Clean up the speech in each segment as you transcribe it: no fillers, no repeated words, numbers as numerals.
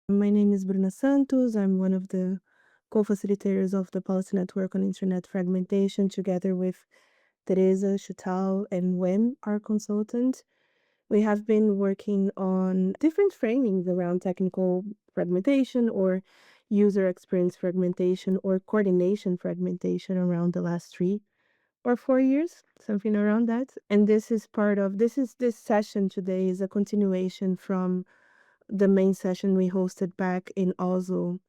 My name is Bruna Santos. I'm one of the co-facilitators of the Policy Network on Internet Fragmentation, together with Teresa, Sheetal, and Wim, our consultant. We have been working on different framings around technical fragmentation or user experience fragmentation or coordination fragmentation around the last 3 or 4 years, something around that. And this session today is a continuation from the main session we hosted back in Oslo.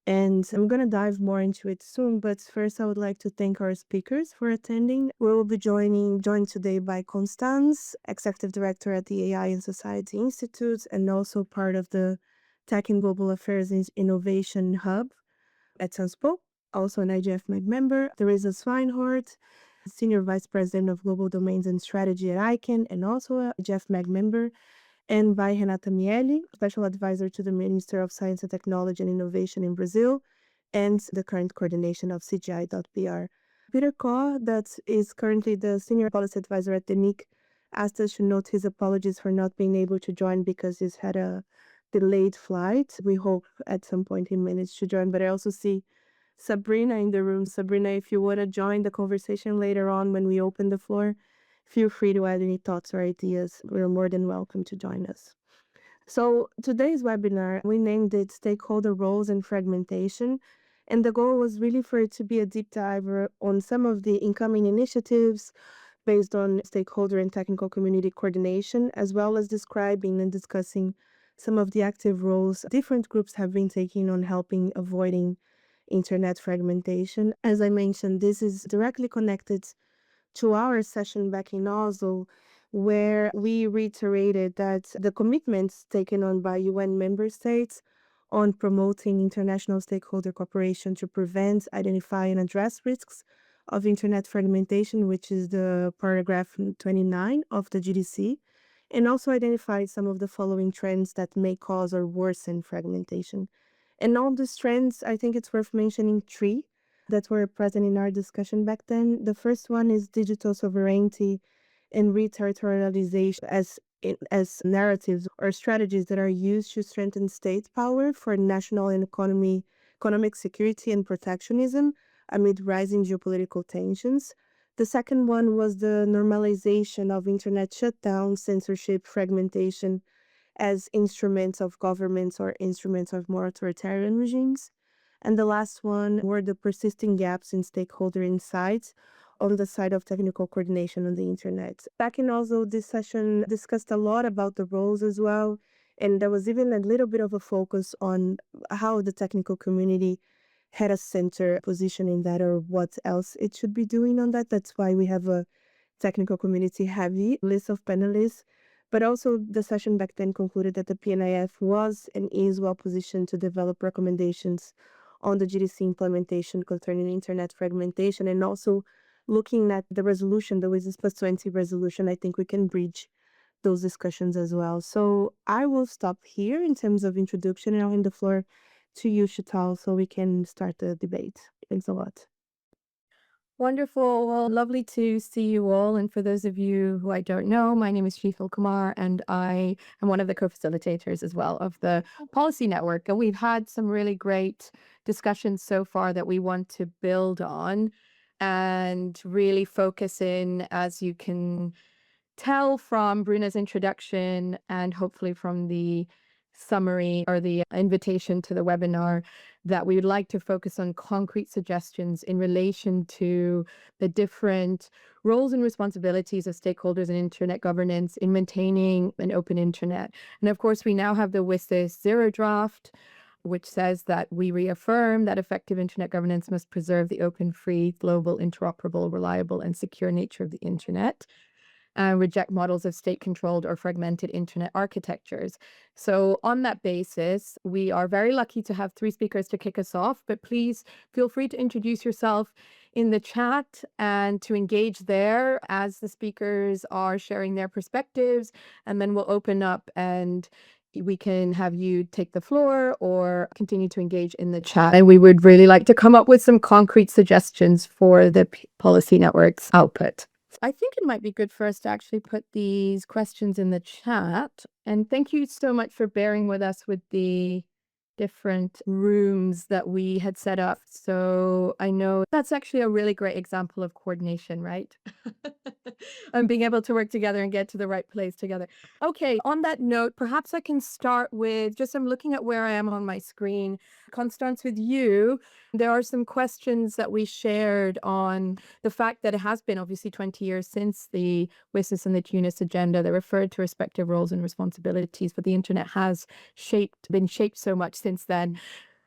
And I'm going to dive more into it soon, but first I would like to thank our speakers for attending. We will be joined today by Constance, Executive Director at the AI and Society Institute, and also part of the Tech and Global Affairs Innovation Hub at Sanspo, also an IGF member. Teresa Swinehart, Senior Vice President of Global Domains and Strategy at ICANN, and also a IGF member, and by Renata Miele, Special Advisor to the Minister of Science and Technology and Innovation in Brazil, and the current coordination of CGI.br. Peter Kaw, that is currently the Senior Policy Advisor at the NIC, asked us to note his apologies for not being able to join because he's had a delayed flight. We hope at some point he managed to join, but I also see Sabrina in the room. Sabrina, if you want to join the conversation later on when we open the floor, feel free to add any thoughts or ideas. We're more than welcome to join us. So today's webinar, we named it Stakeholder Roles and Fragmentation. And the goal was really for it to be a deep dive on some of the incoming initiatives based on stakeholder and technical community coordination, as well as describing and discussing some of the active roles different groups have been taking on helping avoiding internet fragmentation. As I mentioned, this is directly connected to our session back in Oslo, where we reiterated that the commitments taken on by UN member states on promoting international stakeholder cooperation to prevent, identify, and address risks of internet fragmentation, which is the paragraph 29 of the GDC, and also identify some of the following trends that may cause or worsen fragmentation. And all these trends, I think it's worth mentioning three that were present in our discussion back then. The first one is digital sovereignty and re-territorialization as narratives or strategies that are used to strengthen state power for national and economic security and protectionism amid rising geopolitical tensions. The second one was the normalization of internet shutdown, censorship, fragmentation as instruments of governments or instruments of more authoritarian regimes. And the last one were the persisting gaps in stakeholder insights on the side of technical coordination on the internet. Back in Oslo, this session discussed a lot about the roles as well. And there was even a little bit of a focus on how the technical community had a center position in that or what else it should be doing on that. That's why we have a technical community heavy list of panelists. But also, the session back then concluded that the PNIF was and is well positioned to develop recommendations on the GDC implementation concerning internet fragmentation, and also looking at the resolution, the WSIS plus 20 resolution. I think we can bridge those discussions as well. So I will stop here in terms of introduction, and I'll hand the floor to you, Sheetal, so we can start the debate. Thanks a lot. Wonderful. Well, lovely to see you all. And for those of you who I don't know, my name is Sheetal Kumar, and I am one of the co-facilitators as well of the Policy Network. And we've had some really great discussions so far that we want to build on and really focus in, as you can tell from Bruna's introduction and hopefully from the summary or the invitation to the webinar, that we would like to focus on concrete suggestions in relation to the different roles and responsibilities of stakeholders in internet governance in maintaining an open internet. And of course, we now have the WSIS Zero draft, which says that we reaffirm that effective internet governance must preserve the open, free, global, interoperable, reliable, and secure nature of the internet, reject models of state-controlled or fragmented internet architectures. So on that basis, we are very lucky to have 3 speakers to kick us off, but please feel free to introduce yourself in the chat and to engage there as the speakers are sharing their perspectives, and then we'll open up and we can have you take the floor or continue to engage in the chat. And we would really like to come up with some concrete suggestions for the Policy Network's output. I think it might be good for us to actually put these questions in the chat. And thank you so much for bearing with us with the different rooms that we had set up. So I know that's actually a really great example of coordination, right? And being able to work together and get to the right place together. Okay, on that note, perhaps I can start with just I'm looking at where I am on my screen. Constance, with you, there are some questions that we shared on the fact that it has been obviously 20 years since the WSIS and the Tunis Agenda. They referred to respective roles and responsibilities, but the internet has been shaped so much since then,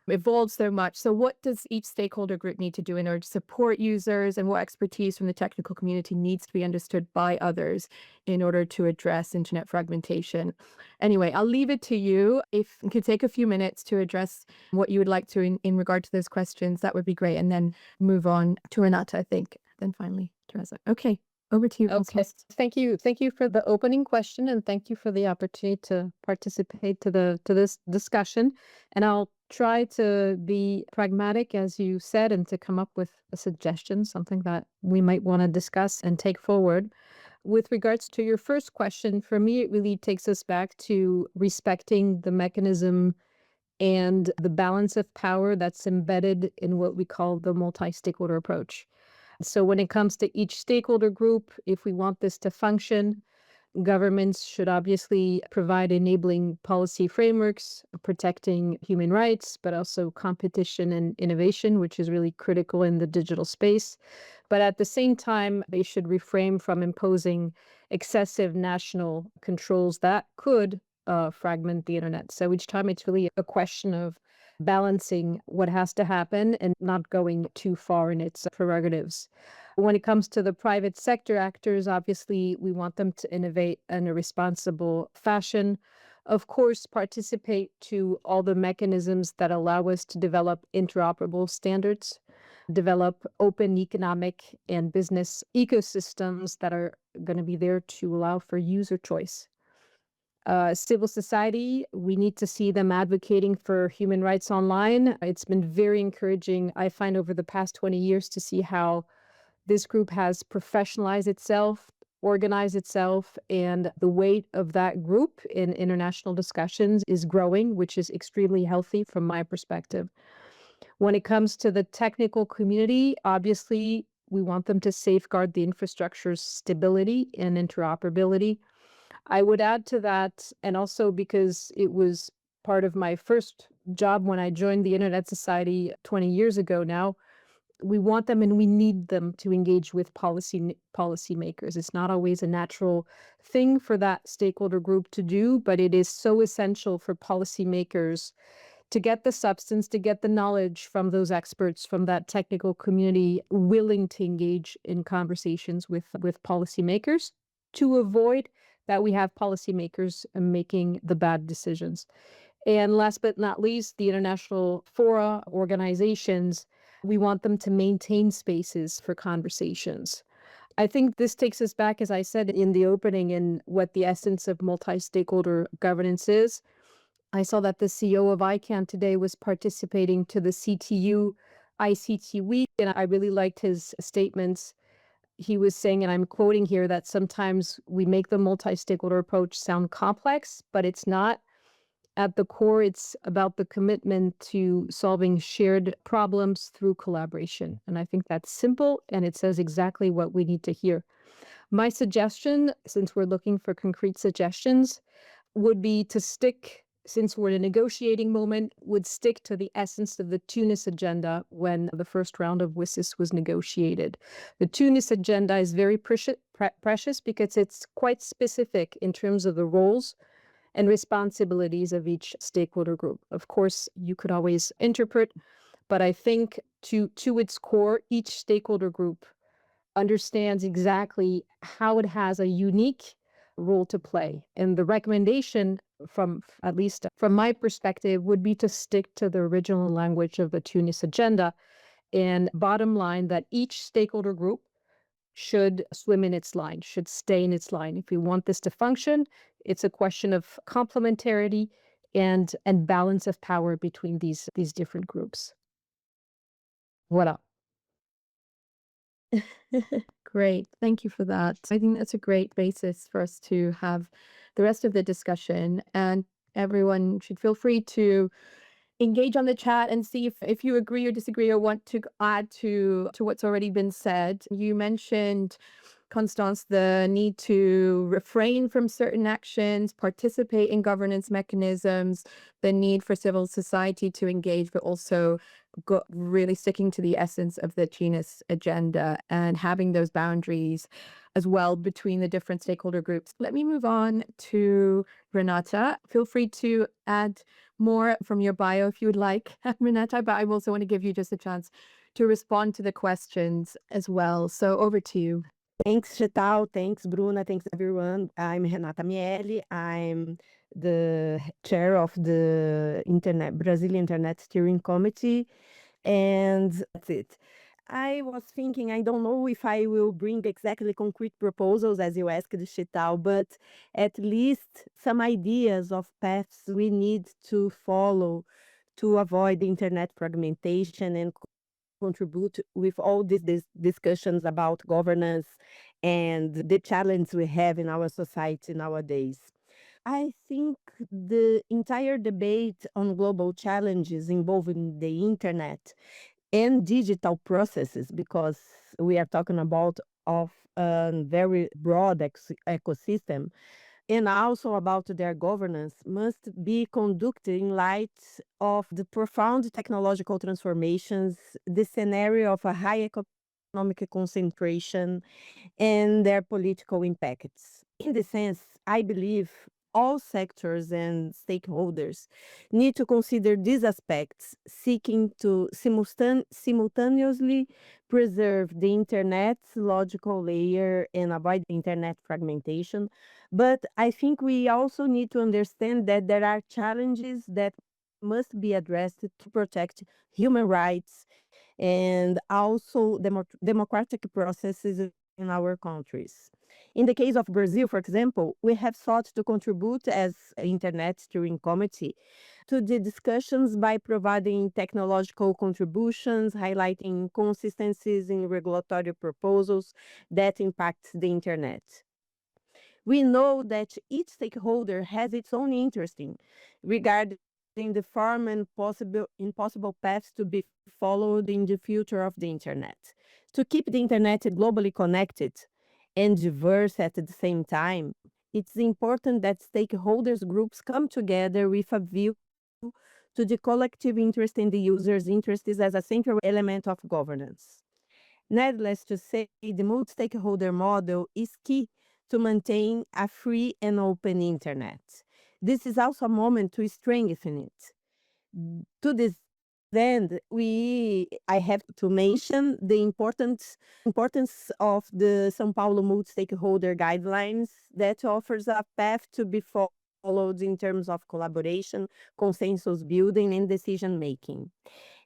evolved so much. So what does each stakeholder group need to do in order to support users, and what expertise from the technical community needs to be understood by others in order to address internet fragmentation? Anyway, I'll leave it to you. If you could take a few minutes to address what you would like to in regard to those questions, that would be great. And then move on to Renata, I think. Then finally, Teresa. Okay, over to you, Okay, Constance. thank you. Thank you for the opening question, and thank you for the opportunity to participate to this discussion. And I'll try to be pragmatic, as you said, and to come up with a suggestion, something that we might want to discuss and take forward. With regards to your first question, for me, it really takes us back to respecting the mechanism and the balance of power that's embedded in what we call the multi-stakeholder approach. So when it comes to each stakeholder group, if we want this to function, governments should obviously provide enabling policy frameworks, protecting human rights, but also competition and innovation, which is really critical in the digital space. But at the same time, they should refrain from imposing excessive national controls that could fragment the internet. So each time it's really a question of balancing what has to happen and not going too far in its prerogatives. When it comes to the private sector actors, obviously, we want them to innovate in a responsible fashion. Of course, participate to all the mechanisms that allow us to develop interoperable standards, develop open economic and business ecosystems that are going to be there to allow for user choice. Civil society, we need to see them advocating for human rights online. It's been very encouraging, I find, over the past 20 years to see how this group has professionalized itself, organized itself, and the weight of that group in international discussions is growing, which is extremely healthy from my perspective. When it comes to the technical community, obviously, we want them to safeguard the infrastructure's stability and interoperability. I would add to that, and also because it was part of my first job when I joined the Internet Society 20 years ago now, we want them and we need them to engage with policymakers. It's not always a natural thing for that stakeholder group to do, but it is so essential for policymakers to get the substance, to get the knowledge from those experts, from that technical community, willing to engage in conversations with policymakers to avoid that we have policymakers making the bad decisions. And last but not least, the international fora, organizations, we want them to maintain spaces for conversations. I think this takes us back, as I said in the opening, in what the essence of multi-stakeholder governance is. I saw that the CEO of ICANN today was participating to the CTU ICT Week, and I really liked his statements. He was saying, and I'm quoting here, that sometimes we make the multi-stakeholder approach sound complex, but it's not. At the core, it's about the commitment to solving shared problems through collaboration. And I think that's simple, and it says exactly what we need to hear. My suggestion, since we're looking for concrete suggestions, would be to stick, since we're in a negotiating moment, would stick to the essence of the Tunis Agenda when the first round of WSIS was negotiated. The Tunis Agenda is very precious because it's quite specific in terms of the roles and responsibilities of each stakeholder group. Of course, you could always interpret, but I think to its core, each stakeholder group understands exactly how it has a unique role to play. And the recommendation, from at least from my perspective, would be to stick to the original language of the Tunis Agenda. And bottom line, that each stakeholder group should swim in its line, should stay in its line. If we want this to function, it's a question of complementarity and balance of power between these different groups. Voilà. Great. Thank you for that. I think that's a great basis for us to have the rest of the discussion, and everyone should feel free to engage on the chat and see if you agree or disagree or want to add to what's already been said. You mentioned, Constance, the need to refrain from certain actions, participate in governance mechanisms, the need for civil society to engage, but also really sticking to the essence of the Tunis Agenda and having those boundaries as well between the different stakeholder groups. Let me move on to Renata. Feel free to add more from your bio if you would like, Renata, but I also want to give you just a chance to respond to the questions as well. So over to you. Thanks, Sheetal. Thanks, Bruna. Thanks, everyone. I'm Renata Miele. I'm the chair of the Brazilian Internet Steering Committee. And that's it. I was thinking, I don't know if I will bring exactly concrete proposals as you asked, Sheetal, but at least some ideas of paths we need to follow to avoid internet fragmentation and contribute with all these discussions about governance and the challenge we have in our society nowadays. I think the entire debate on global challenges involving the internet and digital processes, because we are talking about of a very broad ecosystem, and also about their governance, must be conducted in light of the profound technological transformations, the scenario of a high economic concentration, and their political impacts. In this sense, I believe all sectors and stakeholders need to consider these aspects, seeking to simultaneously preserve the internet's logical layer and avoid internet fragmentation. But I think we also need to understand that there are challenges that must be addressed to protect human rights and also democratic processes in our countries. In the case of Brazil, for example, we have sought to contribute as Internet Steering Committee to the discussions by providing technological contributions, highlighting inconsistencies in regulatory proposals that impact the internet. We know that each stakeholder has its own interest in regarding the form and impossible paths to be followed in the future of the internet. To keep the internet globally connected and diverse at the same time, it's important that stakeholders groups come together with a view to the collective interest in the user's interests as a central element of governance. Needless to say, the multi-stakeholder model is key to maintain a free and open internet. This is also a moment to strengthen it. To this end, I have to mention the importance of the São Paulo multi-stakeholder guidelines that offers a path to be followed in terms of collaboration, consensus building, and decision making.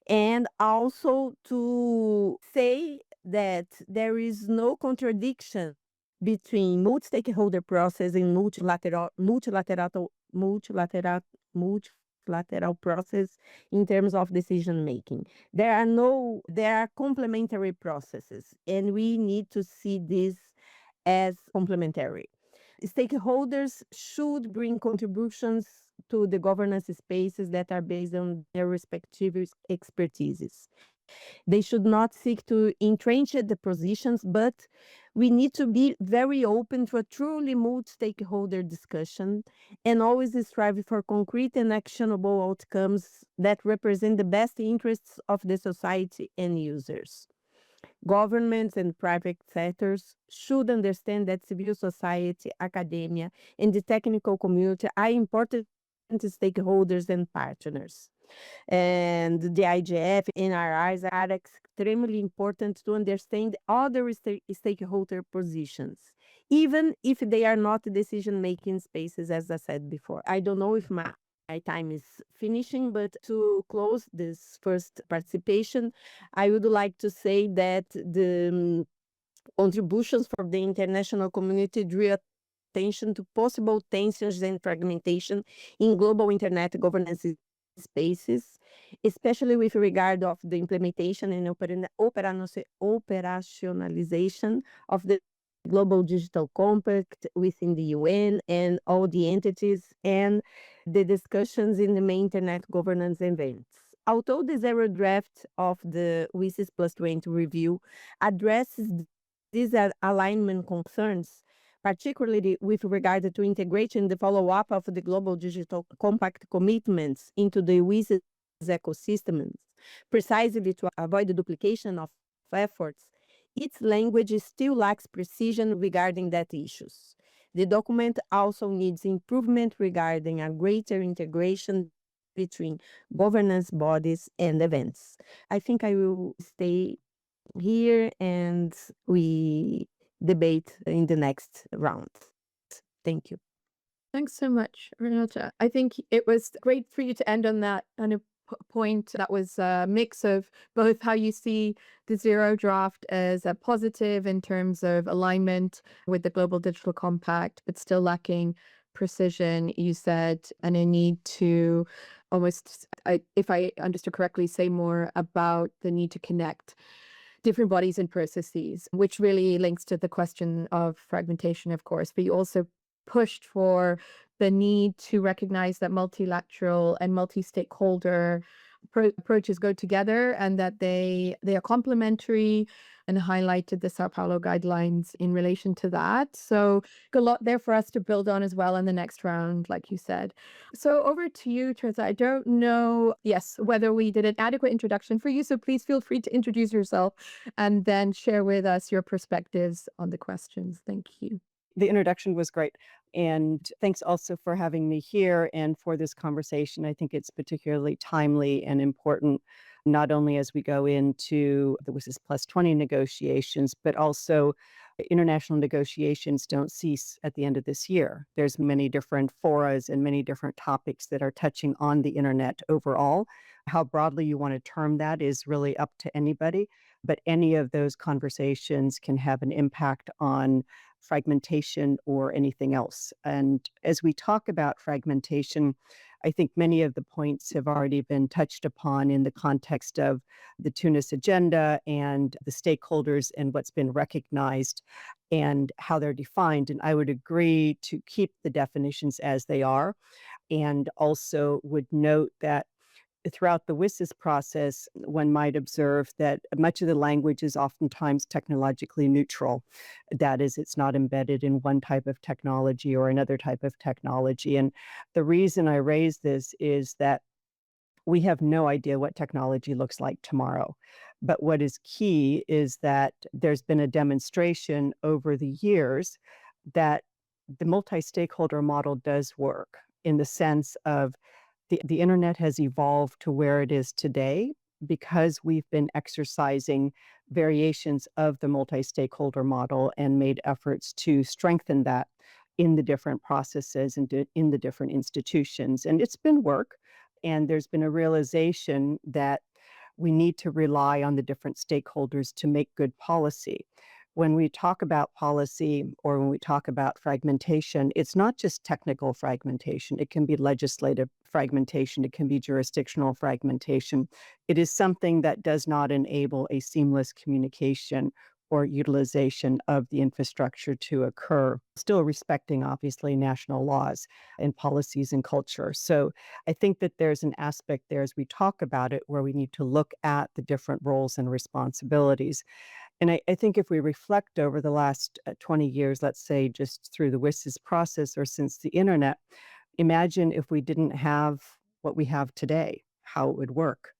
And also to say that there is no contradiction between multi-stakeholder process and multilateral process in terms of decision making. There are complementary processes, and we need to see this as complementary. Stakeholders should bring contributions to the governance spaces that are based on their respective expertises. They should not seek to entrench the positions, but we need to be very open to a truly multi-stakeholder discussion and always strive for concrete and actionable outcomes that represent the best interests of the society and users. Governments and private sectors should understand that civil society, academia, and the technical community are important stakeholders and partners. And the IGF and NRIs are extremely important to understand other stakeholder positions, even if they are not decision-making spaces, as I said before. I don't know if my time is finishing, but to close this first participation, I would like to say that the contributions from the international community drew attention to possible tensions and fragmentation in global internet governance spaces, especially with regard of the implementation and operationalization of the Global Digital Compact within the UN and all the entities, and the discussions in the main internet governance events. Although the zero draft of the WSIS Plus 20 review addresses these alignment concerns, particularly with regard to integration the follow-up of the Global Digital Compact commitments into the WSIS ecosystems, precisely to avoid the duplication of efforts, its language still lacks precision regarding that issues. The document also needs improvement regarding a greater integration between governance bodies and events. I think I will stay here and we debate in the next round. Thank you. Thanks so much, Renata. I think it was great for you to end on that kind of point. That was a mix of both how you see the zero draft as a positive in terms of alignment with the Global Digital Compact, but still lacking precision, you said, and a need to almost, if I understood correctly, say more about the need to connect different bodies and processes, which really links to the question of fragmentation, of course, but you also pushed for the need to recognize that multilateral and multi-stakeholder approaches go together and that they are complementary, and highlighted the Sao Paulo guidelines in relation to that. So a lot there for us to build on as well in the next round, like you said. So over to you, Teresa. I don't know, yes, whether we did an adequate introduction for you, so please feel free to introduce yourself and then share with us your perspectives on the questions. Thank you. The introduction was great. And thanks also for having me here and for this conversation. I think it's particularly timely and important, not only as we go into the WSIS Plus 20 negotiations, but also international negotiations don't cease at the end of this year. There's many different forums and many different topics that are touching on the internet overall. How broadly you want to term that is really up to anybody, but any of those conversations can have an impact on fragmentation or anything else. And as we talk about fragmentation, I think many of the points have already been touched upon in the context of the Tunis Agenda and the stakeholders and what's been recognized and how they're defined. And I would agree to keep the definitions as they are, and also would note that throughout the WSIS process, one might observe that much of the language is oftentimes technologically neutral. That is, it's not embedded in one type of technology or another type of technology. And the reason I raise this is that we have no idea what technology looks like tomorrow. But what is key is that there's been a demonstration over the years that the multi-stakeholder model does work in the sense of the internet has evolved to where it is today because we've been exercising variations of the multi-stakeholder model and made efforts to strengthen that in the different processes and in the different institutions. And it's been work, and there's been a realization that we need to rely on the different stakeholders to make good policy. When we talk about policy or when we talk about fragmentation, it's not just technical fragmentation. It can be legislative fragmentation. It can be jurisdictional fragmentation. It is something that does not enable a seamless communication or utilization of the infrastructure to occur, still respecting, obviously, national laws and policies and culture. So I think that there's an aspect there as we talk about it where we need to look at the different roles and responsibilities. And I think if we reflect over the last 20 years, let's say just through the WSIS process or since the internet, imagine if we didn't have what we have today, how it would work.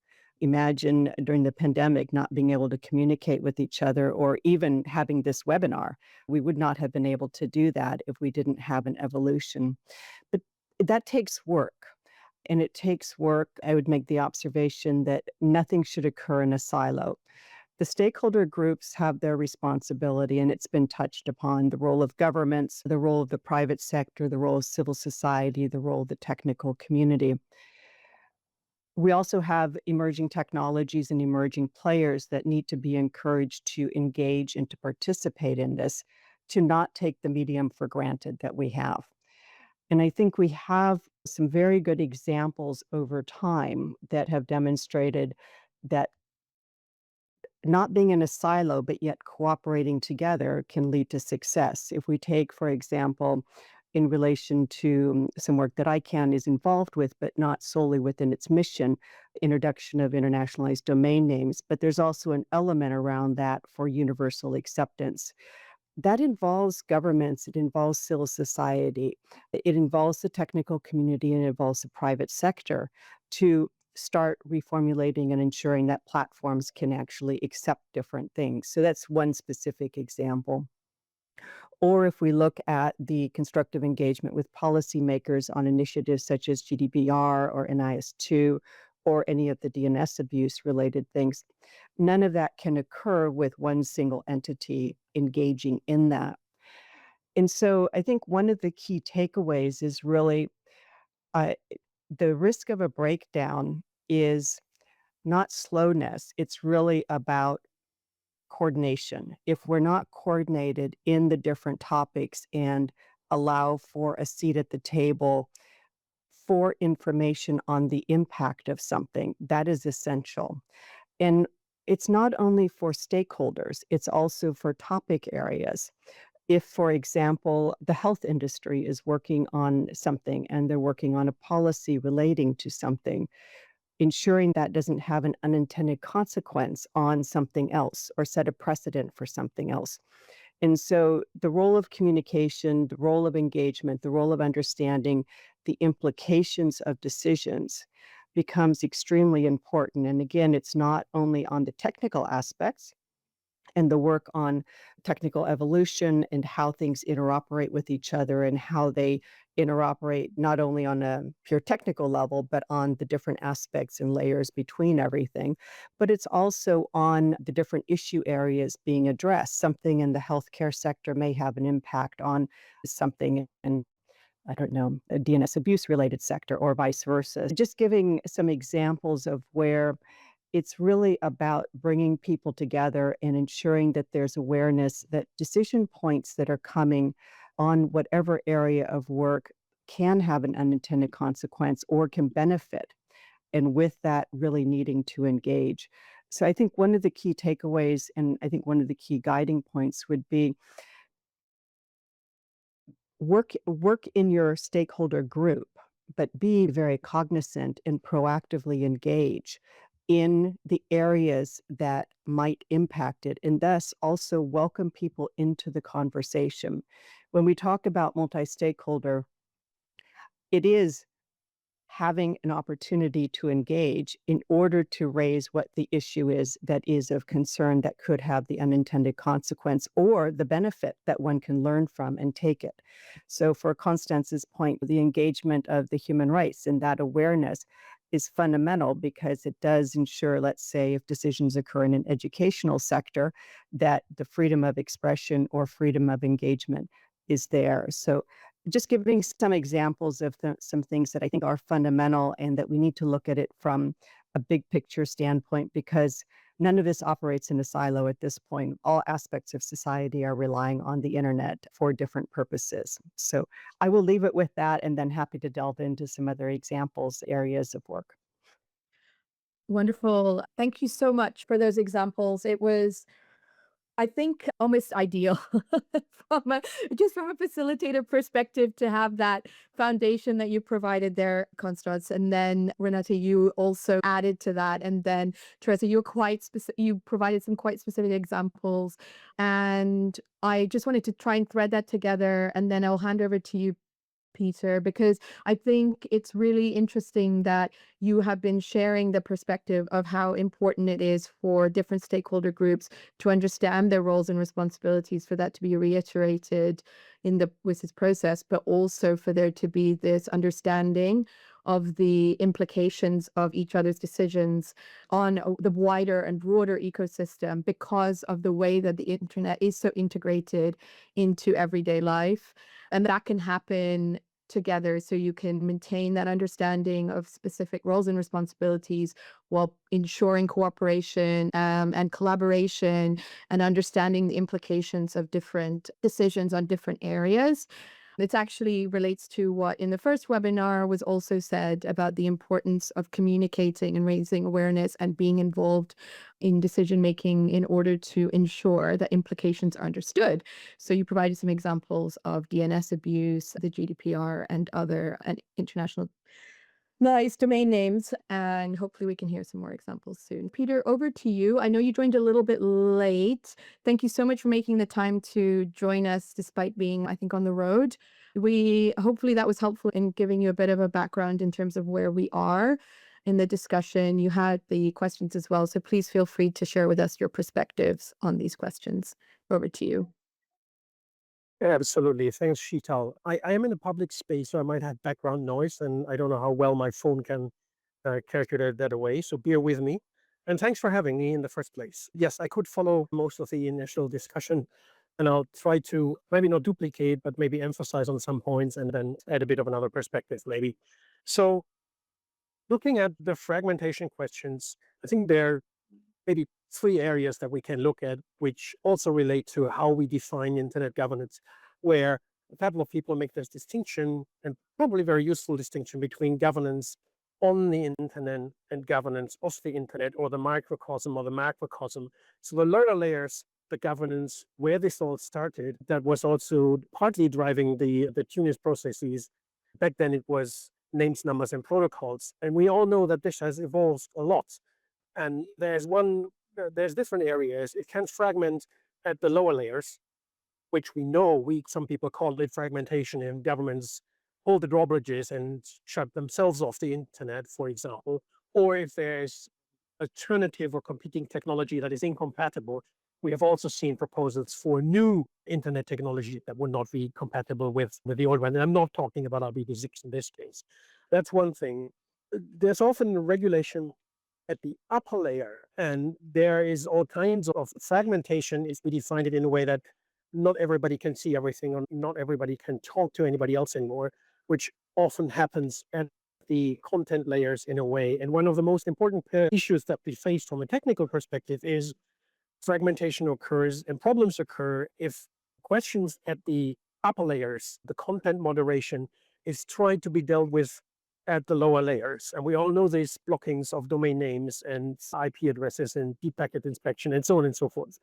Imagine during the pandemic not being able to communicate with each other or even having this webinar. We would not have been able to do that if we didn't have an evolution. But that takes work. And it takes work. I would make the observation that nothing should occur in a silo. The stakeholder groups have their responsibility, and it's been touched upon: the role of governments, the role of the private sector, the role of civil society, the role of the technical community. We also have emerging technologies and emerging players that need to be encouraged to engage and to participate in this, to not take the medium for granted that we have. And I think we have some very good examples over time that have demonstrated that not being in a silo, but yet cooperating together can lead to success. If we take, for example, in relation to some work that ICANN is involved with, but not solely within its mission, introduction of internationalized domain names, but there's also an element around that for universal acceptance. That involves governments, it involves civil society, it involves the technical community, and it involves the private sector to start reformulating and ensuring that platforms can actually accept different things. So that's one specific example. Or if we look at the constructive engagement with policymakers on initiatives such as GDPR or NIS2 or any of the DNS abuse related things, none of that can occur with one single entity engaging in that. And so I think one of the key takeaways is really uh, the risk of a breakdown is not slowness, it's really about coordination. If we're not coordinated in the different topics and allow for a seat at the table for information on the impact of something, that is essential. And it's not only for stakeholders, it's also for topic areas. If, for example, the health industry is working on something and they're working on a policy relating to something, ensuring that doesn't have an unintended consequence on something else or set a precedent for something else. And so the role of communication, the role of engagement, the role of understanding the implications of decisions becomes extremely important. And again, it's not only on the technical aspects and the work on technical evolution and how things interoperate with each other and how they interoperate not only on a pure technical level, but on the different aspects and layers between everything. But it's also on the different issue areas being addressed. Something in the healthcare sector may have an impact on something in, I don't know, a DNS abuse related sector or vice versa. Just giving some examples of where it's really about bringing people together and ensuring that there's awareness that decision points that are coming on whatever area of work can have an unintended consequence or can benefit. And with that, really needing to engage. So I think one of the key takeaways, and I think one of the key guiding points would be work in your stakeholder group, but be very cognizant and proactively engage in the areas that might impact it, and thus also welcome people into the conversation. When we talk about multi-stakeholder, it is having an opportunity to engage in order to raise what the issue is that is of concern that could have the unintended consequence or the benefit that one can learn from and take it. So for Constance's point, the engagement of the human rights and that awareness is fundamental because it does ensure, let's say, if decisions occur in an educational sector, that the freedom of expression or freedom of engagement is there. So just giving some examples of some things that I think are fundamental and that we need to look at it from a big picture standpoint because none of this operates in a silo at this point. All aspects of society are relying on the internet for different purposes. So I will leave it with that and then happy to delve into some other examples, areas of work. Wonderful. Thank you so much for those examples. It was, I think, almost ideal just from a facilitator perspective to have that foundation that you provided there, Constance. And then Renata, you also added to that. And then Teresa, you were quite specific. You provided some quite specific examples. And I just wanted to try and thread that together. And then I'll hand over to you, Peter, because I think it's really interesting that you have been sharing the perspective of how important it is for different stakeholder groups to understand their roles and responsibilities, for that to be reiterated in the WSIS process, but also for there to be this understanding of the implications of each other's decisions on the wider and broader ecosystem because of the way that the internet is so integrated into everyday life. And that can happen together so you can maintain that understanding of specific roles and responsibilities while ensuring cooperation and collaboration and understanding the implications of different decisions on different areas. It actually relates to what in the first webinar was also said about the importance of communicating and raising awareness and being involved in decision making in order to ensure that implications are understood. So you provided some examples of DNS abuse, the GDPR, and other and international nice domain names, and hopefully we can hear some more examples soon. Peter, over to you. I know you joined a little bit late. Thank you so much for making the time to join us despite being, I think, on the road. Hopefully that was helpful in giving you a bit of a background in terms of where we are in the discussion. You had the questions as well, so please feel free to share with us your perspectives on these questions. Over to you. Yeah, absolutely. Thanks, Sheetal. I am in a public space, so I might have background noise, and I don't know how well my phone can calculate that away. So bear with me. And thanks for having me in the first place. Yes, I could follow most of the initial discussion, and I'll try to maybe not duplicate, but maybe emphasize on some points and then add a bit of another perspective, maybe. So looking at the fragmentation questions, I think there maybe three areas that we can look at, which also relate to how we define internet governance, where a couple of people make this distinction, and probably very useful distinction, between governance on the internet and governance of the internet, or the microcosm or the macrocosm. So the lower layers, the governance, where this all started, that was also partly driving the Tunis processes. Back then it was names, numbers, and protocols. And we all know that this has evolved a lot. And there's different areas. It can fragment at the lower layers, which we know, some people call it fragmentation, and governments hold the drawbridges and shut themselves off the internet, for example. Or if there's alternative or competing technology that is incompatible, we have also seen proposals for new internet technology that would not be compatible with the old one. And I'm not talking about RBD6 in this case. That's one thing. There's often regulation at the upper layer, and there is all kinds of fragmentation if we define it in a way that not everybody can see everything, or not everybody can talk to anybody else anymore, which often happens at the content layers in a way. And one of the most important issues that we face from a technical perspective is fragmentation occurs and problems occur if questions at the upper layers, the content moderation, is tried to be dealt with at the lower layers. And we all know these blockings of domain names and IP addresses and deep packet inspection and so on and so forth.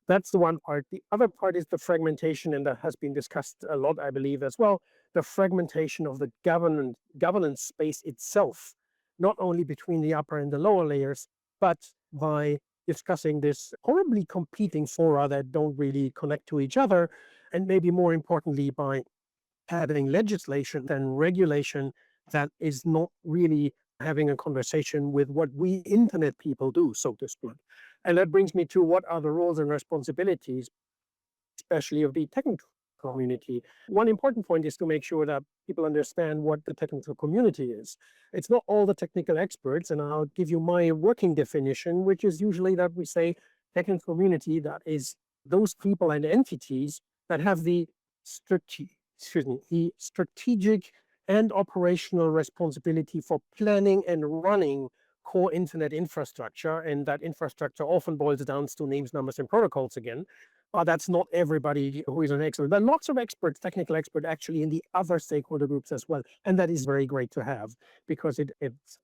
That's the one part. The other part is the fragmentation, and that has been discussed a lot, I believe, as well. The fragmentation of the governance space itself, not only between the upper and the lower layers, but by discussing this horribly competing fora that don't really connect to each other, and maybe more importantly, by having legislation and regulation that is not really having a conversation with what we internet people do, so to speak. And that brings me to what are the roles and responsibilities, especially of the technical community. One important point is to make sure that people understand what the technical community is. It's not all the technical experts, and I'll give you my working definition, which is usually that we say technical community, that is those people and entities that have the strategic and operational responsibility for planning and running core internet infrastructure. And that infrastructure often boils down to names, numbers, and protocols again. But that's not everybody who is an expert. There are lots of experts, technical experts, actually in the other stakeholder groups as well. And that is very great to have, because it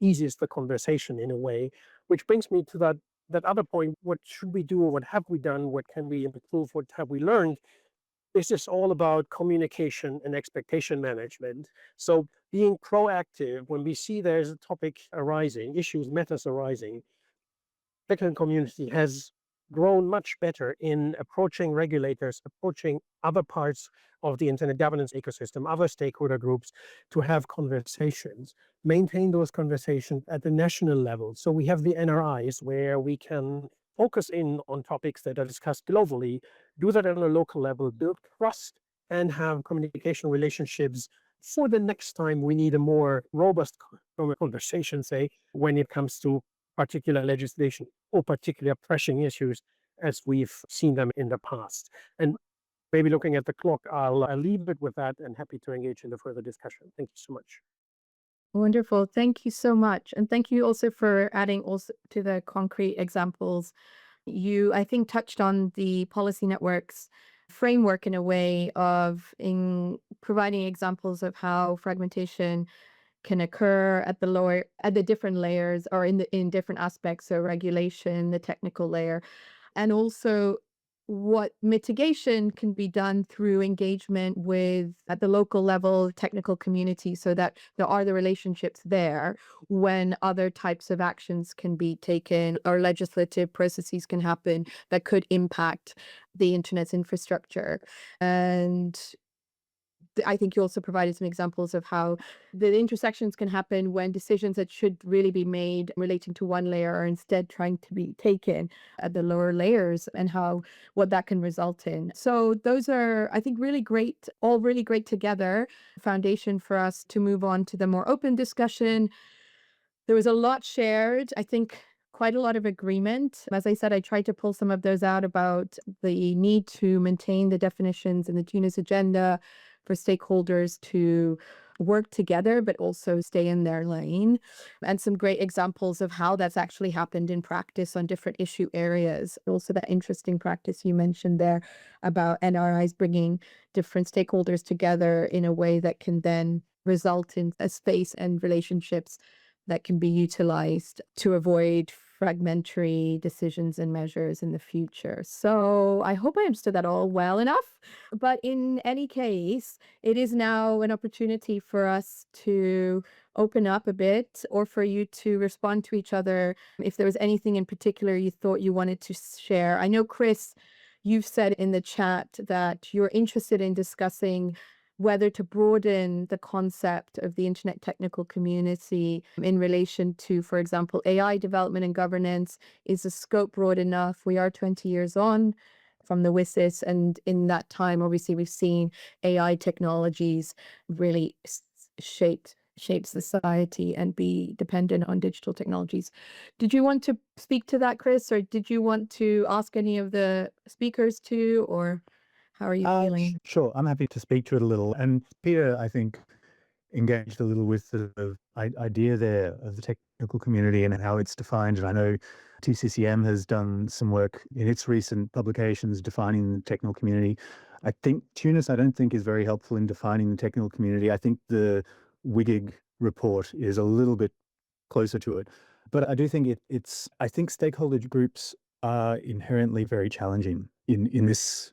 eases the conversation in a way, which brings me to that other point. What should we do? What have we done? What can we improve? What have we learned? This is all about communication and expectation management. So being proactive when we see there's a topic arising, issues, matters arising, the technical community has grown much better in approaching regulators, approaching other parts of the internet governance ecosystem, other stakeholder groups, to have conversations, maintain those conversations at the national level. So we have the NRIs, where we can focus in on topics that are discussed globally, do that on a local level, build trust, and have communication relationships for the next time we need a more robust conversation, say, when it comes to particular legislation or particular pressing issues as we've seen them in the past. And maybe looking at the clock, I'll leave it with that, and happy to engage in the further discussion. Thank you so much. Wonderful. Thank you so much. And thank you also for adding also to the concrete examples. You, I think, touched on the policy networks framework in a way of in providing examples of how fragmentation can occur at the different layers or in different aspects, so regulation, the technical layer, and also what mitigation can be done through engagement with at the local level technical community, so that there are the relationships there when other types of actions can be taken or legislative processes can happen that could impact the internet's infrastructure. And I think you also provided some examples of how the intersections can happen when decisions that should really be made relating to one layer are instead trying to be taken at the lower layers, and how what that can result in. So those are, I think, really great, all really great together, foundation for us to move on to the more open discussion. There was a lot shared. I think quite a lot of agreement. As I said, I tried to pull some of those out about the need to maintain the definitions in the Tunis Agenda for stakeholders to work together, but also stay in their lane. And some great examples of how that's actually happened in practice on different issue areas. Also, that interesting practice you mentioned there about NRIs bringing different stakeholders together in a way that can then result in a space and relationships that can be utilized to avoid fragmentary decisions and measures in the future. So I hope I understood that all well enough. But in any case, it is now an opportunity for us to open up a bit, or for you to respond to each other if there was anything in particular you thought you wanted to share. I know, Chris, you've said in the chat that you're interested in discussing whether to broaden the concept of the internet technical community in relation to, for example, AI development and governance. Is the scope broad enough? We are 20 years on from the WSIS, and in that time, obviously, we've seen AI technologies really shape society and be dependent on digital technologies. Did you want to speak to that, Chris, or did you want to ask any of the speakers to, or how are you feeling? Sure, I'm happy to speak to it a little. And Peter, I think, engaged a little with the idea there of the technical community and how it's defined. And I know TCCM has done some work in its recent publications defining the technical community. I think Tunis, I don't think, is very helpful in defining the technical community. I think the WIGIG report is a little bit closer to it. But I do think I think stakeholder groups are inherently very challenging in this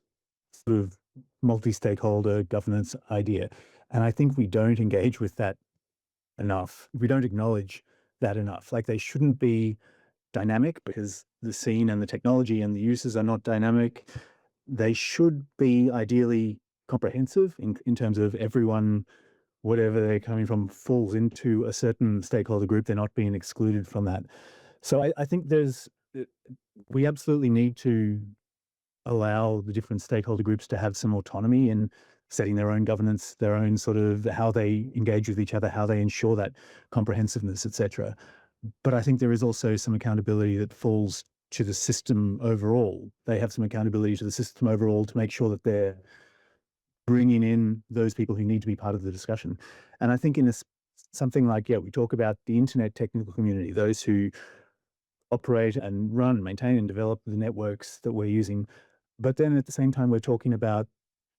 sort of multi-stakeholder governance idea. And I think we don't engage with that enough. We don't acknowledge that enough. Like, they shouldn't be dynamic because the scene and the technology and the uses are not dynamic. They should be ideally comprehensive in terms of everyone, whatever they're coming from, falls into a certain stakeholder group. They're not being excluded from that. So I think we absolutely need to allow the different stakeholder groups to have some autonomy in setting their own governance, their own sort of how they engage with each other, how they ensure that comprehensiveness, etc. But I think there is also some accountability that falls to the system overall. They have some accountability to the system overall to make sure that they're bringing in those people who need to be part of the discussion. And I think in something like, we talk about the internet technical community, those who operate and run, maintain and develop the networks that we're using. But then at the same time, we're talking about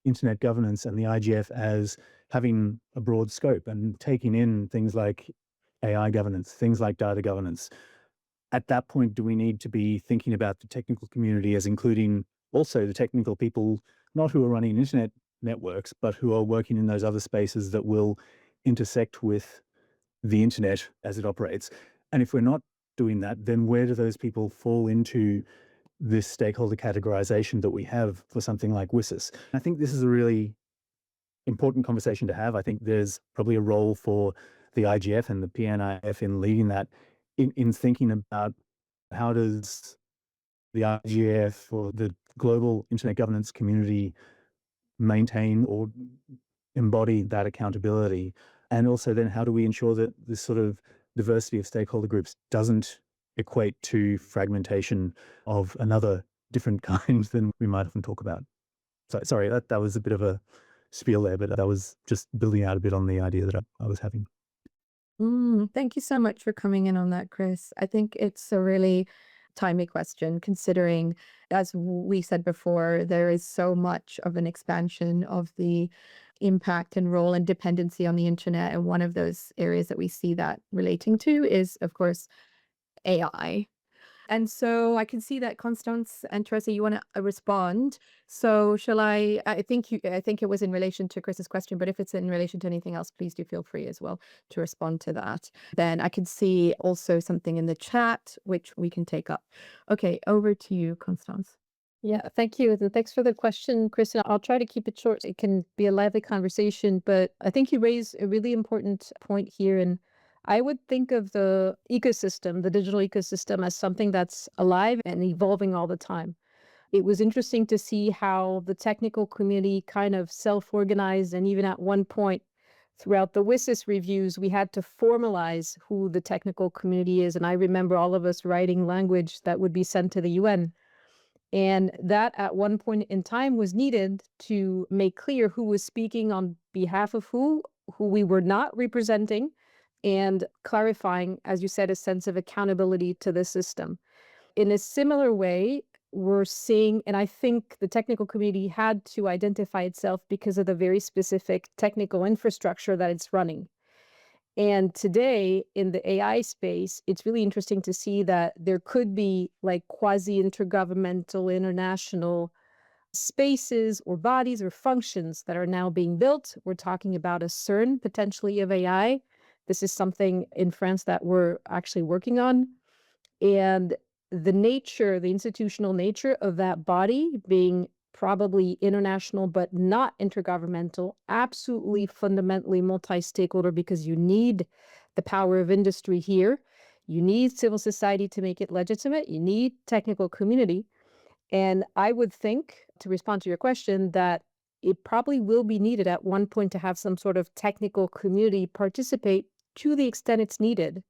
internet governance and the IGF as having a broad scope and taking in things like AI governance, things like data governance. At that point, do we need to be thinking about the technical community as including also the technical people, not who are running internet networks, but who are working in those other spaces that will intersect with the internet as it operates? And if we're not doing that, then where do those people fall into this stakeholder categorization that we have for something like WSIS? I think this is a really important conversation to have. I think there's probably a role for the IGF and the PNIF in leading that, in thinking about how does the IGF or the global internet governance community maintain or embody that accountability? And also then how do we ensure that this sort of diversity of stakeholder groups doesn't equate to fragmentation of another different kind than we might often talk about? So sorry, that was a bit of a spiel there, but that was just building out a bit on the idea that I was having. Thank you so much for coming in on that, Chris. I think it's a really timely question, considering, as we said before, there is so much of an expansion of the impact and role and dependency on the internet. And one of those areas that we see that relating to is, of course, AI. And so I can see that Constance and Teresa, you want to respond. So shall I think it was in relation to Chris's question, but if it's in relation to anything else, please do feel free as well to respond to that. Then I can see also something in the chat, which we can take up. Okay, over to you, Constance. Yeah, thank you. And thanks for the question, Kristen. I'll try to keep it short. It can be a lively conversation, but I think you raise a really important point here. And I would think of the ecosystem, the digital ecosystem, as something that's alive and evolving all the time. It was interesting to see how the technical community kind of self-organized, and even at one point throughout the WSIS reviews, we had to formalize who the technical community is. And I remember all of us writing language that would be sent to the UN. And that at one point in time was needed to make clear who was speaking on behalf of who we were not representing, and clarifying, as you said, a sense of accountability to the system. In a similar way, we're seeing, and I think the technical community had to identify itself because of the very specific technical infrastructure that it's running. And today in the AI space, it's really interesting to see that there could be like quasi-intergovernmental international spaces or bodies or functions that are now being built. We're talking about a CERN potentially of AI. This is something in France that we're actually working on. And the institutional nature of that body being probably international, but not intergovernmental, absolutely fundamentally multi-stakeholder, because you need the power of industry here. You need civil society to make it legitimate. You need technical community. And I would think, to respond to your question, that it probably will be needed at one point to have some sort of technical community participate to the extent it's needed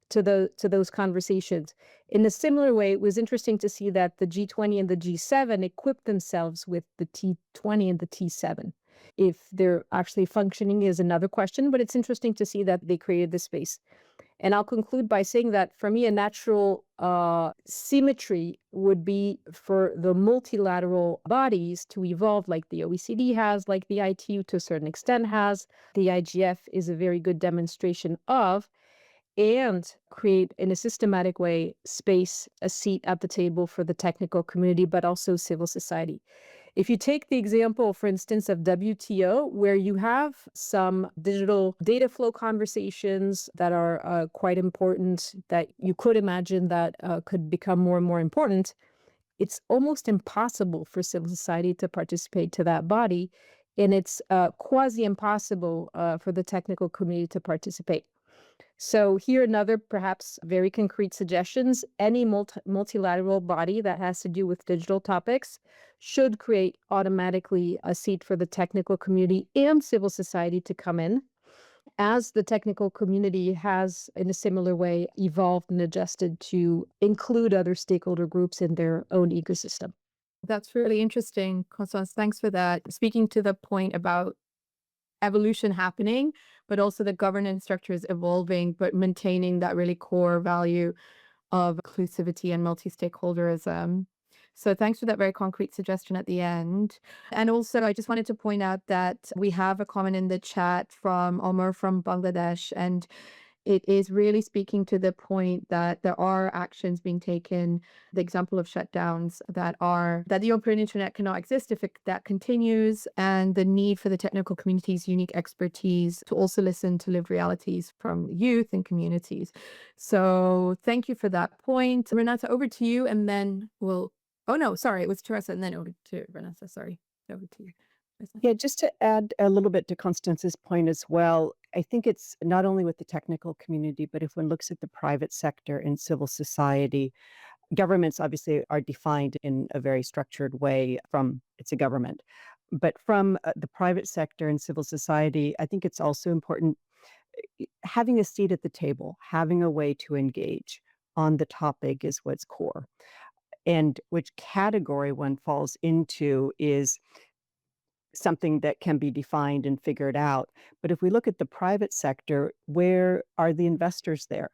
to those conversations. In a similar way, it was interesting to see that the G20 and the G7 equipped themselves with the T20 and the T7. If they're actually functioning is another question, but it's interesting to see that they created this space. And I'll conclude by saying that for me, a natural symmetry would be for the multilateral bodies to evolve like the OECD has, like the ITU to a certain extent has, the IGF is a very good demonstration of, and create in a systematic way space, a seat at the table for the technical community, but also civil society. If you take the example, for instance, of WTO, where you have some digital data flow conversations that are quite important, that you could imagine that could become more and more important, it's almost impossible for civil society to participate to that body, and it's quasi-impossible for the technical community to participate. So here another perhaps very concrete suggestions. Any multilateral body that has to do with digital topics should create automatically a seat for the technical community and civil society to come in, as the technical community has in a similar way evolved and adjusted to include other stakeholder groups in their own ecosystem. That's really interesting, Constance. Thanks for that. Speaking to the point about evolution happening, but also the governance structure is evolving, but maintaining that really core value of inclusivity and multi-stakeholderism. So thanks for that very concrete suggestion at the end. And also, I just wanted to point out that we have a comment in the chat from Omar from Bangladesh, and it is really speaking to the point that there are actions being taken, the example of shutdowns that the open internet cannot exist if that continues, and the need for the technical community's unique expertise to also listen to lived realities from youth and communities. So thank you for that point. Renata, over to you, and then it was Teresa, and then over to Renata. Sorry, over to you. Yeah, just to add a little bit to Constance's point as well, I think it's not only with the technical community, but if one looks at the private sector and civil society, governments obviously are defined in a very structured way from it's a government. But from the private sector and civil society, I think it's also important having a seat at the table, having a way to engage on the topic is what's core. And which category one falls into is something that can be defined and figured out. But if we look at the private sector, where are the investors there?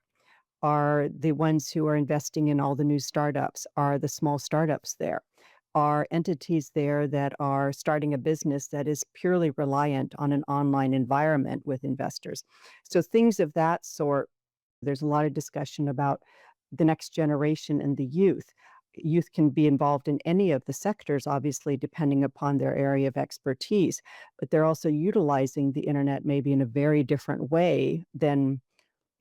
are the ones who are investing in all the new startups, are the small startups there, are entities there that are starting a business that is purely reliant on an online environment with investors. So things of that sort, there's a lot of discussion about the next generation and the youth. Youth can be involved in any of the sectors, obviously, depending upon their area of expertise, but they're also utilizing the internet maybe in a very different way than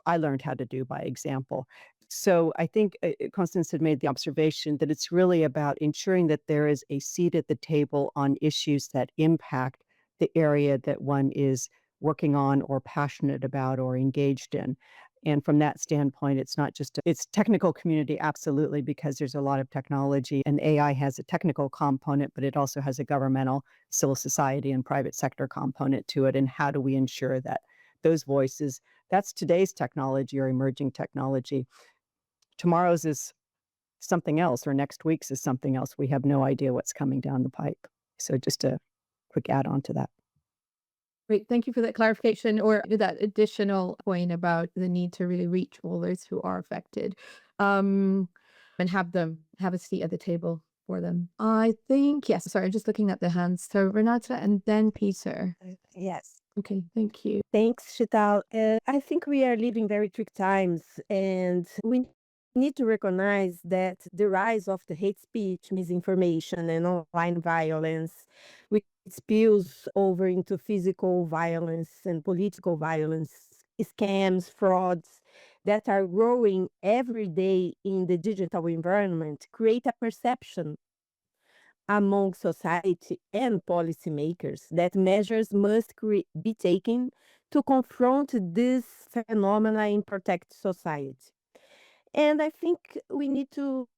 I learned how to do by example. So I think Constance had made the observation that it's really about ensuring that there is a seat at the table on issues that impact the area that one is working on or passionate about or engaged in. And from that standpoint, it's not just it's technical community, absolutely, because there's a lot of technology and AI has a technical component, but it also has a governmental, civil society, and private sector component to it. And how do we ensure that those voices, that's today's technology or emerging technology. Tomorrow's is something else, or next week's is something else. We have no idea what's coming down the pipe. So just a quick add on to that. Great. Thank you for that clarification or that additional point about the need to really reach all those who are affected and have a seat at the table for them. I think, yes, sorry, I'm just looking at the hands. So Renata and then Peter. Yes. Okay, thank you. Thanks, Sheetal. I think we are living very tricky times, and we need to recognize that the rise of the hate speech, misinformation, and online violence, which spills over into physical violence and political violence, scams, frauds that are growing every day in the digital environment, create a perception among society and policymakers that measures must be taken to confront this phenomena and protect society. And I think we need to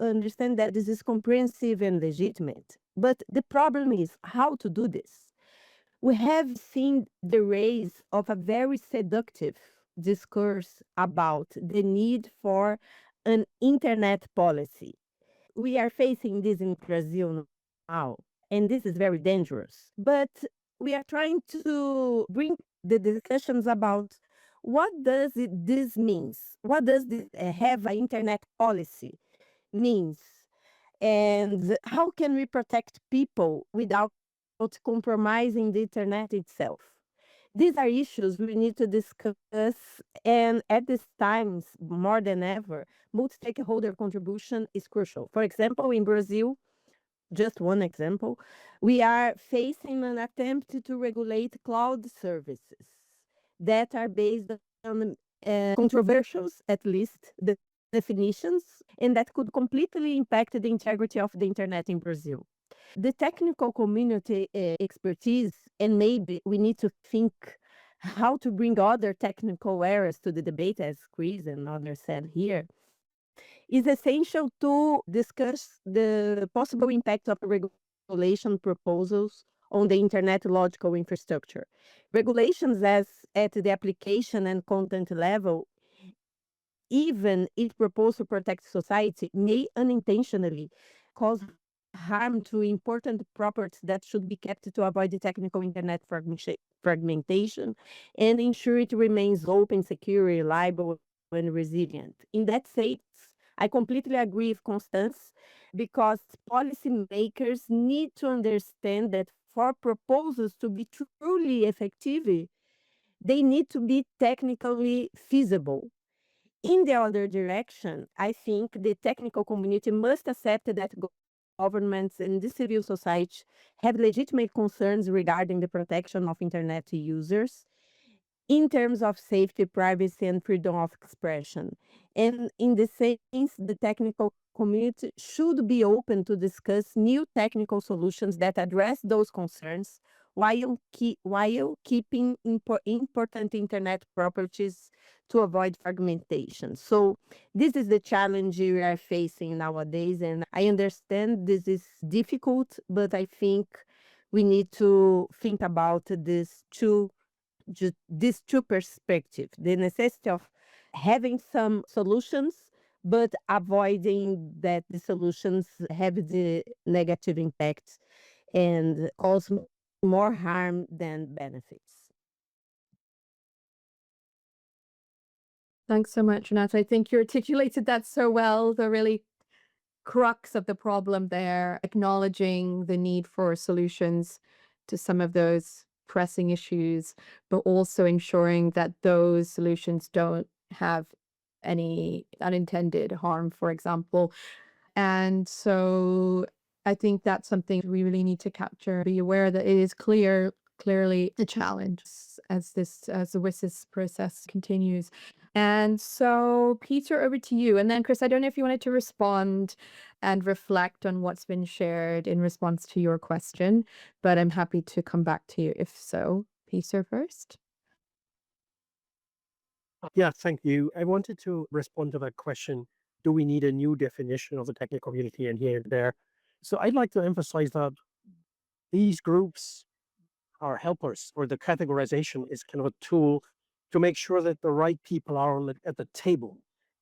understand that this is comprehensive and legitimate. But the problem is how to do this. We have seen the rise of a very seductive discourse about the need for an internet policy. We are facing this in Brazil now, and this is very dangerous. But we are trying to bring the discussions about what does this means? What does this have an internet policy means? And how can we protect people without compromising the internet itself? These are issues we need to discuss, and at this times, more than ever, multi-stakeholder contribution is crucial. For example, in Brazil, just one example, we are facing an attempt to regulate cloud services that are based on controversial, at least, the definitions, and that could completely impact the integrity of the internet in Brazil. The technical community expertise, and maybe we need to think how to bring other technical areas to the debate, as Chris and others said here, is essential to discuss the possible impact of regulation proposals on the internet logical infrastructure. Regulations as at the application and content level, even if proposed to protect society, may unintentionally cause harm to important properties that should be kept to avoid the technical internet fragmentation and ensure it remains open, secure, reliable, and resilient. In that sense, I completely agree with Constance because policymakers need to understand that for proposals to be truly effective, they need to be technically feasible. In the other direction, I think the technical community must accept that governments and the civil society have legitimate concerns regarding the protection of internet users in terms of safety, privacy, and freedom of expression. And in this sense, the technical community should be open to discuss new technical solutions that address those concerns while keeping important internet properties to avoid fragmentation. So this is the challenge we are facing nowadays. And I understand this is difficult, but I think we need to think about these two perspectives, the necessity of having some solutions, but avoiding that the solutions have the negative impact and cause more harm than benefits. Thanks so much, Renata. I think you articulated that so well, the really crux of the problem there, acknowledging the need for solutions to some of those pressing issues, but also ensuring that those solutions don't have any unintended harm, for example. And so I think that's something we really need to capture, be aware that it is clearly a challenge as the WSIS process continues. And so, Peter, over to you. And then, Chris, I don't know if you wanted to respond and reflect on what's been shared in response to your question, but I'm happy to come back to you if so. Peter first. Yeah, thank you. I wanted to respond to that question. Do we need a new definition of the technical community and here and there? So I'd like to emphasize that these groups are helpers, or the categorization is kind of a tool to make sure that the right people are at the table,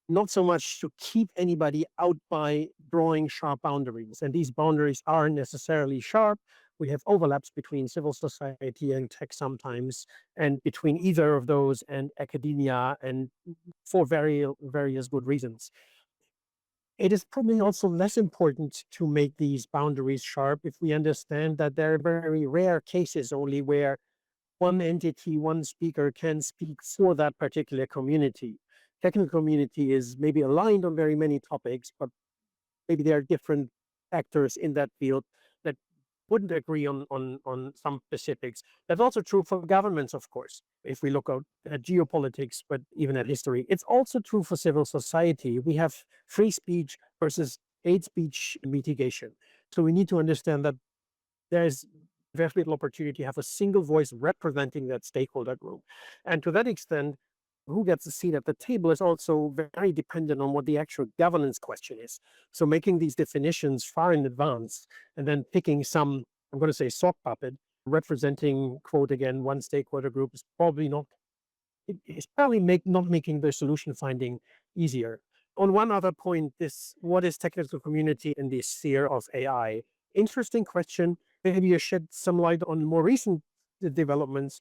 not so much to keep anybody out by drawing sharp boundaries. And these boundaries aren't necessarily sharp. We have overlaps between civil society and tech sometimes, and between either of those and academia, and for various good reasons. It is probably also less important to make these boundaries sharp if we understand that there are very rare cases only where one entity, one speaker can speak for that particular community. Technical community is maybe aligned on very many topics, but maybe there are different actors in that field that wouldn't agree on some specifics. That's also true for governments, of course. If we look at geopolitics, but even at history, it's also true for civil society. We have free speech versus hate speech mitigation. So we need to understand that there's very little opportunity to have a single voice representing that stakeholder group. And to that extent, who gets a seat at the table is also very dependent on what the actual governance question is. So making these definitions far in advance and then picking some, I'm going to say sock puppet, representing, quote again, one stakeholder group is probably not, it's probably not making the solution finding easier. On one other point, what is technical community in the sphere of AI? Interesting question. Maybe you shed some light on more recent developments.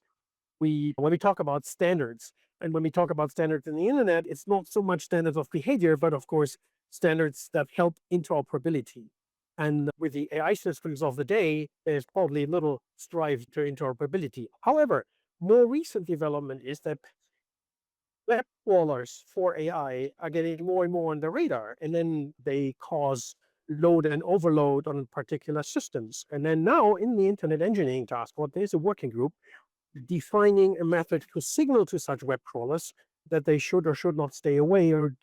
When we talk about standards, and when we talk about standards in the internet, it's not so much standards of behavior, but of course, standards that help interoperability. And with the AI systems of the day, there's probably little strive to interoperability. However, more recent development is that web crawlers for AI are getting more and more on the radar, and then they cause load and overload on particular systems. And then now in the Internet Engineering Task Force, there's a working group defining a method to signal to such web crawlers that they should or should not stay away or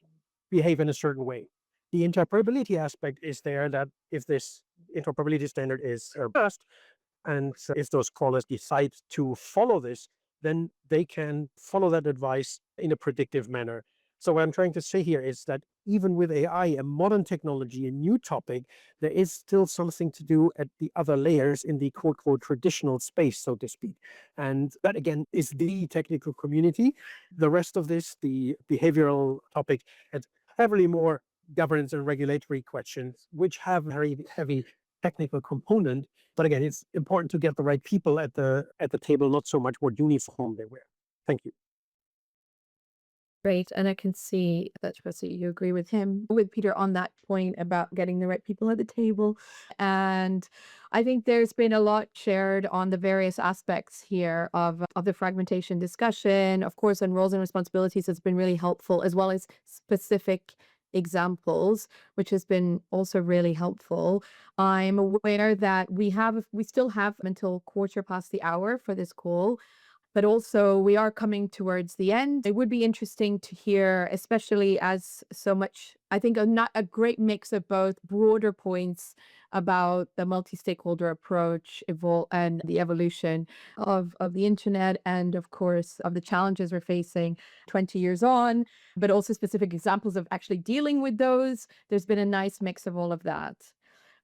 behave in a certain way. The interoperability aspect is there, that if this interoperability standard is passed, and if those crawlers decide to follow this, then they can follow that advice in a predictive manner. So what I'm trying to say here is that even with AI, a modern technology, a new topic, there is still something to do at the other layers in the quote, quote, traditional space, so to speak. And that, again, is the technical community. The rest of this, the behavioral topic, has heavily more governance and regulatory questions, which have very heavy technical component. But again, it's important to get the right people at the table, not so much what uniform they wear. Thank you. Great. And I can see that you agree with Peter on that point about getting the right people at the table. And I think there's been a lot shared on the various aspects here of the fragmentation discussion. Of course, on roles and responsibilities has been really helpful, as well as specific examples, which has been also really helpful. I'm aware that we still have until 1:15 for this call. But also we are coming towards the end. It would be interesting to hear, especially as so much, I think a great mix of both broader points about the multi-stakeholder approach and the evolution of the internet, and of course of the challenges we're facing 20 years on, but also specific examples of actually dealing with those. There's been a nice mix of all of that.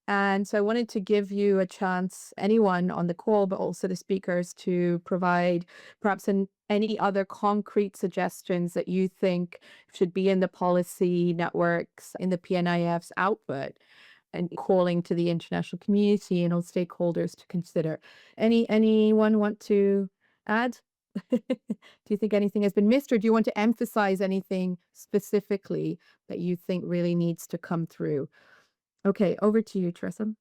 And so I wanted to give you a chance, anyone on the call, but also the speakers, to provide perhaps any other concrete suggestions that you think should be in the policy networks, in the PNIF's output, and calling to the international community and all stakeholders to consider. Anyone want to add? Do you think anything has been missed, or do you want to emphasize anything specifically that you think really needs to come through? Okay, over to you, Trissa.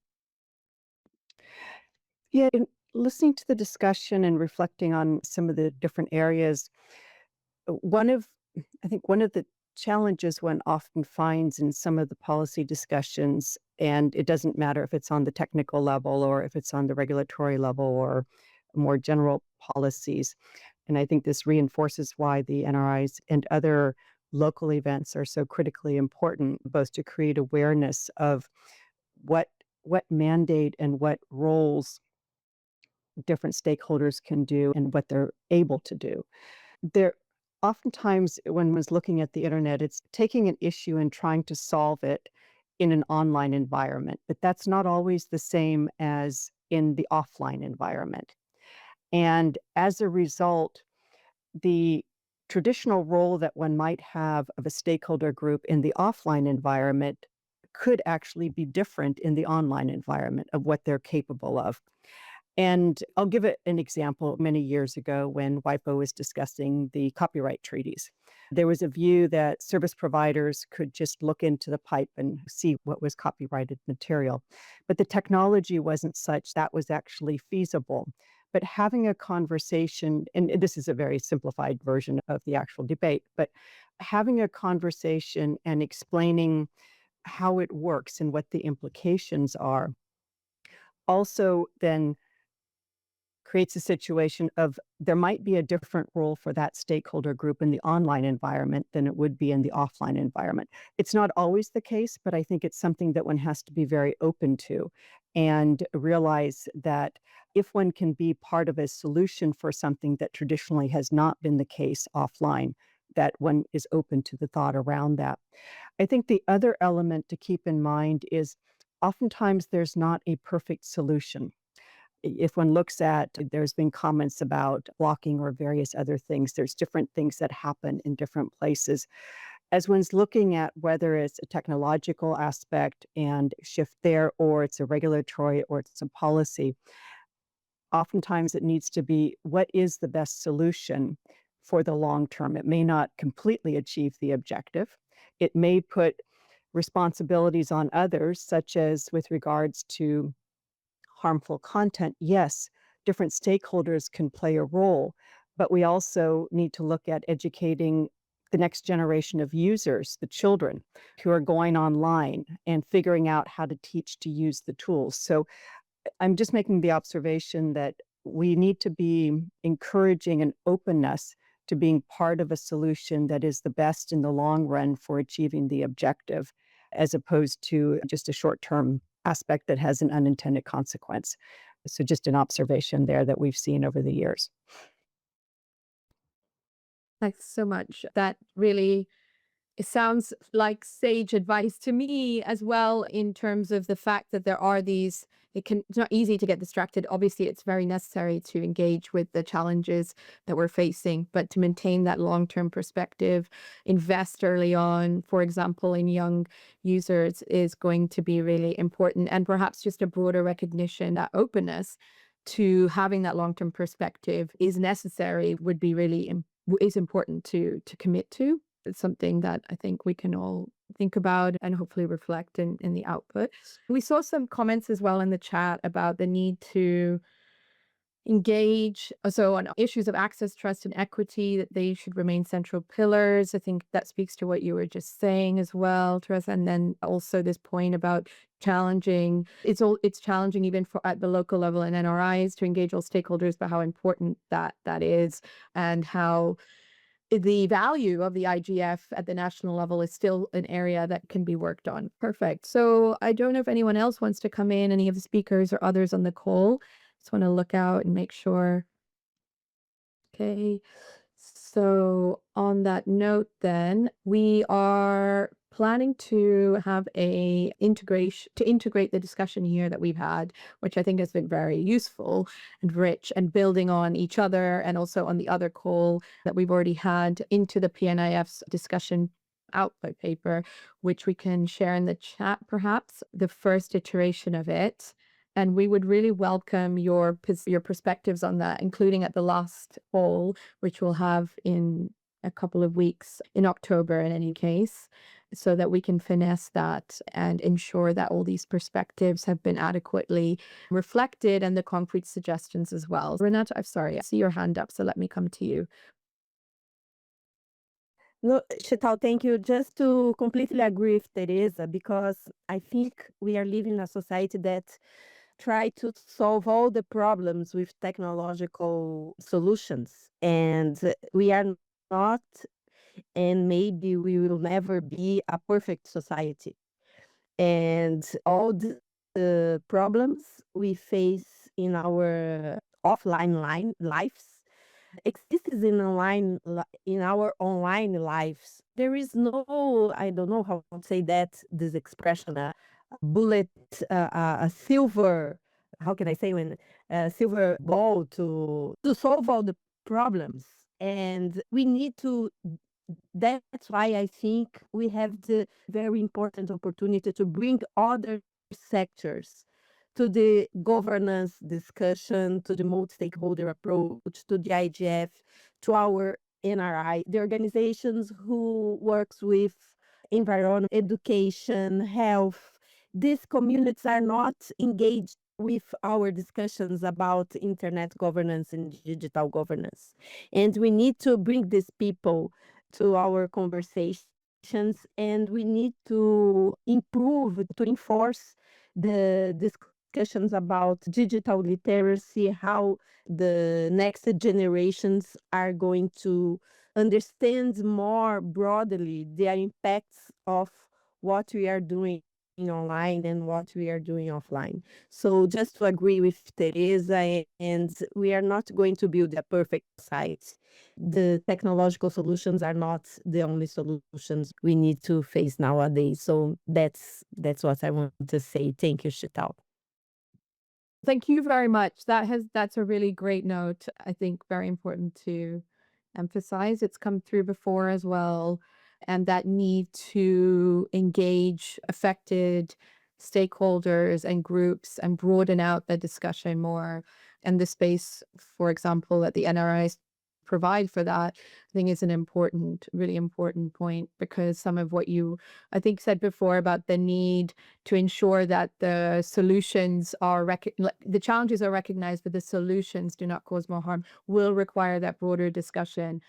Yeah, in listening to the discussion and reflecting on some of the different areas, one of I think one of the challenges one often finds in some of the policy discussions, and it doesn't matter if it's on the technical level or if it's on the regulatory level or more general policies. And I think this reinforces why the NRIs and other local events are so critically important, both to create awareness of what what mandate and what roles different stakeholders can do and what they're able to do. There oftentimes when one's looking at the internet, it's taking an issue and trying to solve it in an online environment, but that's not always the same as in the offline environment. And as a result, the traditional role that one might have of a stakeholder group in the offline environment could actually be different in the online environment of what they're capable of. And I'll give it an example. Many years ago, when WIPO was discussing the copyright treaties, there was a view that service providers could just look into the pipe and see what was copyrighted material. But the technology wasn't such that was actually feasible. But having a conversation, and this is a very simplified version of the actual debate, but having a conversation and explaining how it works and what the implications are also then creates a situation of there might be a different role for that stakeholder group in the online environment than it would be in the offline environment. It's not always the case, but I think it's something that one has to be very open to and realize that if one can be part of a solution for something that traditionally has not been the case offline, that one is open to the thought around that. I think the other element to keep in mind is oftentimes there's not a perfect solution. If one looks at, there's been comments about blocking or various other things, there's different things that happen in different places. As one's looking at whether it's a technological aspect and shift there, or it's a regulatory, or it's a policy, oftentimes it needs to be what is the best solution for the long term. It may not completely achieve the objective. It may put responsibilities on others, such as with regards to harmful content. Yes, different stakeholders can play a role, but we also need to look at educating the next generation of users, the children who are going online and figuring out how to teach to use the tools. So I'm just making the observation that we need to be encouraging an openness to being part of a solution that is the best in the long run for achieving the objective, as opposed to just a short-term aspect that has an unintended consequence. So just an observation there that we've seen over the years. Thanks so much. That really, it sounds like sage advice to me as well, in terms of the fact that there are these, it's not easy to get distracted. Obviously, it's very necessary to engage with the challenges that we're facing, but to maintain that long-term perspective, invest early on, for example, in young users is going to be really important. And perhaps just a broader recognition, that openness to having that long-term perspective is necessary, would be really is important to commit to. It's something that I think we can all think about and hopefully reflect in the output. We saw some comments as well in the chat about the need to engage. So on issues of access, trust, and equity, that they should remain central pillars. I think that speaks to what you were just saying as well, Teresa. And then also this point about challenging. It's challenging even for at the local level in NRIs to engage all stakeholders, but how important that is, and how the value of the IGF at the national level is still an area that can be worked on. Perfect. So I don't know if anyone else wants to come in, any of the speakers or others on the call. Just want to look out and make sure. Okay. So on that note, then we are planning to have a integrate the discussion here that we've had, which I think has been very useful and rich, and building on each other and also on the other call that we've already had, into the PNIF's discussion output paper, which we can share in the chat, perhaps the first iteration of it. And we would really welcome your perspectives on that, including at the last poll, which we'll have in a couple of weeks in October in any case, so that we can finesse that and ensure that all these perspectives have been adequately reflected and the concrete suggestions as well. Renata, I'm sorry, I see your hand up, so let me come to you. No, Sheetal, thank you. Just to completely agree with Teresa, because I think we are living in a society that try to solve all the problems with technological solutions. And we are not, and maybe we will never be a perfect society. And all the problems we face in our offline lives exists in our online lives. There is no, I don't know how to say that, this expression, a bullet, a silver, how can I say, when a silver ball to solve all the problems. And we need to, that's why I think we have the very important opportunity to bring other sectors to the governance discussion, to the multi-stakeholder approach, to the IGF, to our NRI, the organizations who works with environment, education, health. These communities are not engaged with our discussions about internet governance and digital governance. And we need to bring these people to our conversations, and we need to improve, to enforce the discussions about digital literacy, how the next generations are going to understand more broadly the impacts of what we are doing online and what we are doing offline. So just to agree with Teresa, and we are not going to build a perfect site. The technological solutions are not the only solutions we need to face nowadays. So that's what I want to say. Thank you, Sheetal. Thank you very much. That's a really great note. I think very important to emphasize. It's come through before as well. And that need to engage affected stakeholders and groups and broaden out the discussion more. And the space, for example, that the NRIs provide for that, I think is an important, really important point, because some of what you, I think, said before about the need to ensure that the solutions are, the challenges are recognized, but the solutions do not cause more harm, will require that broader discussion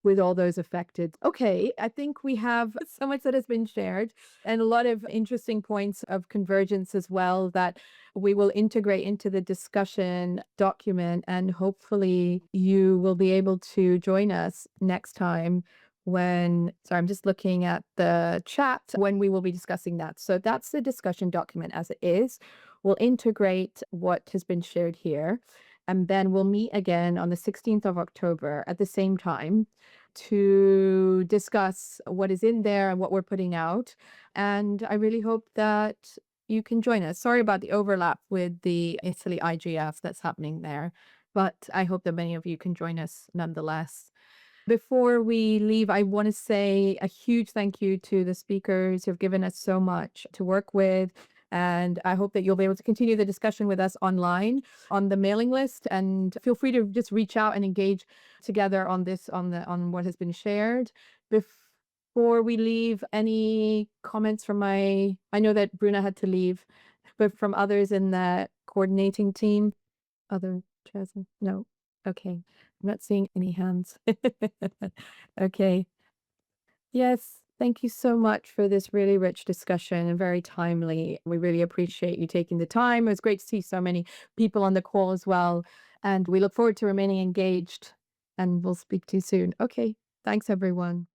with all those affected. Okay, I think we have so much that has been shared and a lot of interesting points of convergence as well that we will integrate into the discussion document, and hopefully you will be able to join us next time when, sorry, I'm just looking at the chat, when we will be discussing that. So that's the discussion document as it is. We'll integrate what has been shared here, and then we'll meet again on the 16th of October at the same time to discuss what is in there and what we're putting out. And I really hope that you can join us. Sorry about the overlap with the Italy IGF that's happening there, but I hope that many of you can join us nonetheless. Before we leave, I want to say a huge thank you to the speakers who have given us so much to work with. And I hope that you'll be able to continue the discussion with us online on the mailing list. And feel free to just reach out and engage together on this, on what has been shared. Before we leave, any comments from I know that Bruna had to leave, but from others in the coordinating team? Other chairs? No. Okay. I'm not seeing any hands. Okay. Yes. Thank you so much for this really rich discussion and very timely. We really appreciate you taking the time. It was great to see so many people on the call as well. And we look forward to remaining engaged, and we'll speak to you soon. Okay. Thanks, everyone.